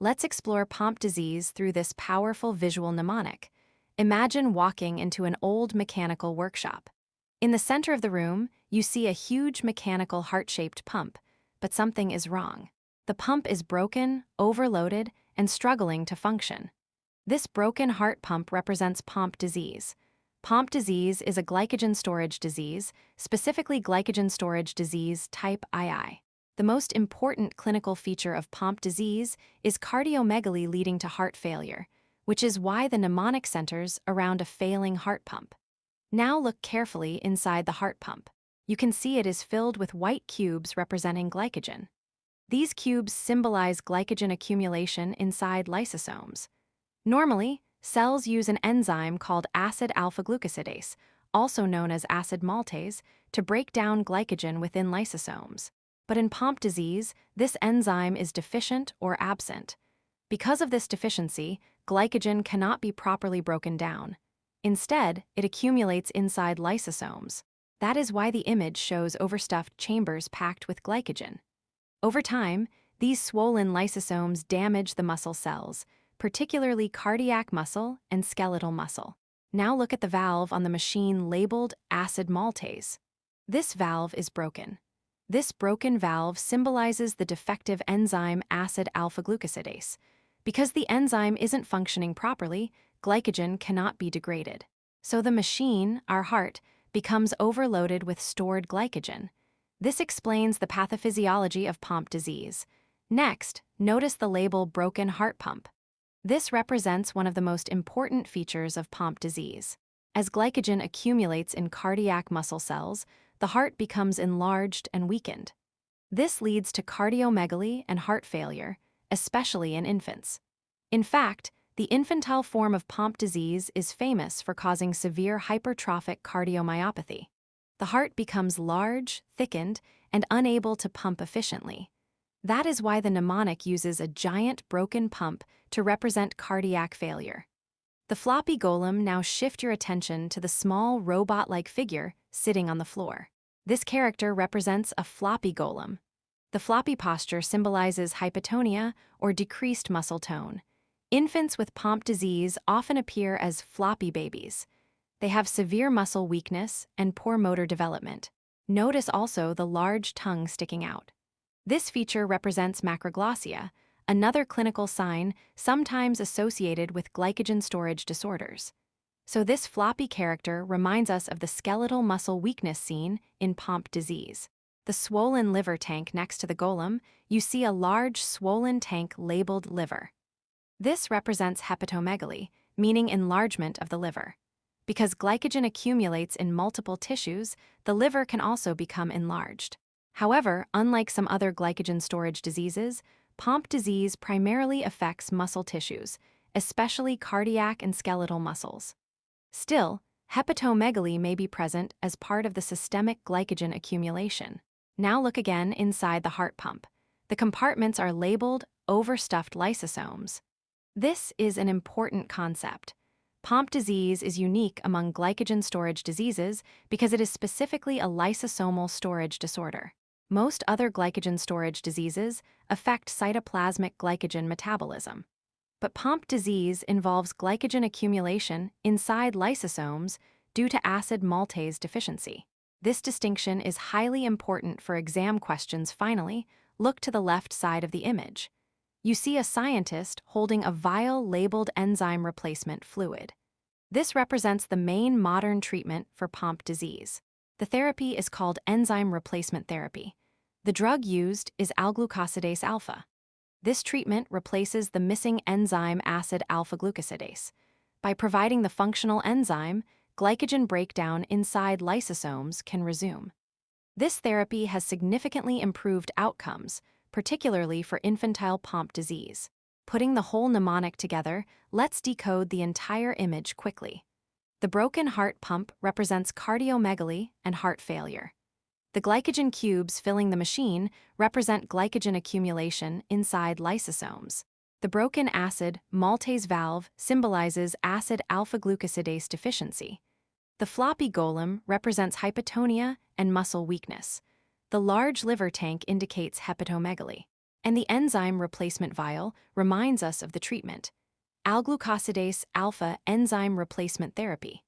Let's explore Pompe disease through this powerful visual mnemonic. Imagine walking into an old mechanical workshop. In the center of the room, you see a huge mechanical heart-shaped pump, but something is wrong. The pump is broken, overloaded, and struggling to function. This broken heart pump represents Pompe disease. Pompe disease is a glycogen storage disease, specifically glycogen storage disease type II. The most important clinical feature of Pompe disease is cardiomegaly leading to heart failure, which is why the mnemonic centers around a failing heart pump. Now look carefully inside the heart pump. You can see it is filled with white cubes representing glycogen. These cubes symbolize glycogen accumulation inside lysosomes. Normally, cells use an enzyme called acid alpha-glucosidase, also known as acid maltase, to break down glycogen within lysosomes. But in Pompe disease, this enzyme is deficient or absent. Because of this deficiency, glycogen cannot be properly broken down. Instead, it accumulates inside lysosomes. That is why the image shows overstuffed chambers packed with glycogen. Over time, these swollen lysosomes damage the muscle cells, particularly cardiac muscle and skeletal muscle. Now look at the valve on the machine labeled acid maltase. This valve is broken. This broken valve symbolizes the defective enzyme acid alpha-glucosidase. Because the enzyme isn't functioning properly, glycogen cannot be degraded. So the machine, our heart, becomes overloaded with stored glycogen. This explains the pathophysiology of Pompe disease. Next, notice the label broken heart pump. This represents one of the most important features of Pompe disease. As glycogen accumulates in cardiac muscle cells, the heart becomes enlarged and weakened. This leads to cardiomegaly and heart failure, especially in infants. In fact, the infantile form of Pompe disease is famous for causing severe hypertrophic cardiomyopathy. The heart becomes large, thickened, and unable to pump efficiently. That is why the mnemonic uses a giant broken pump to represent cardiac failure. The floppy golem now shift your attention to the small robot-like figure sitting on the floor. This character represents a floppy golem. The floppy posture symbolizes hypotonia or decreased muscle tone. Infants with Pompe disease often appear as floppy babies. They have severe muscle weakness and poor motor development. Notice also the large tongue sticking out. This feature represents macroglossia, another clinical sign sometimes associated with glycogen storage disorders. So this floppy character reminds us of the skeletal muscle weakness seen in Pompe disease. The swollen liver tank next to the golem, you see a large swollen tank labeled liver. This represents hepatomegaly, meaning enlargement of the liver. Because glycogen accumulates in multiple tissues, the liver can also become enlarged. However, unlike some other glycogen storage diseases, Pompe disease primarily affects muscle tissues, especially cardiac and skeletal muscles. Still, hepatomegaly may be present as part of the systemic glycogen accumulation. Now look again inside the heart pump. The compartments are labeled overstuffed lysosomes. This is an important concept. Pompe disease is unique among glycogen storage diseases because it is specifically a lysosomal storage disorder. Most other glycogen storage diseases affect cytoplasmic glycogen metabolism. But Pompe disease involves glycogen accumulation inside lysosomes due to acid maltase deficiency. This distinction is highly important for exam questions. Finally, look to the left side of the image. You see a scientist holding a vial labeled enzyme replacement fluid. This represents the main modern treatment for Pompe disease. The therapy is called enzyme replacement therapy. The drug used is Alglucosidase alpha. This treatment replaces the missing enzyme acid alpha-glucosidase. By providing the functional enzyme, glycogen breakdown inside lysosomes can resume. This therapy has significantly improved outcomes, particularly for infantile Pompe disease. Putting the whole mnemonic together, let's decode the entire image quickly. The broken heart pump represents cardiomegaly and heart failure. The glycogen cubes filling the machine represent glycogen accumulation inside lysosomes. The broken acid maltase valve symbolizes acid alpha-glucosidase deficiency. The floppy golem represents hypotonia and muscle weakness. The large liver tank indicates hepatomegaly. And the enzyme replacement vial reminds us of the treatment: Alglucosidase alpha enzyme replacement therapy.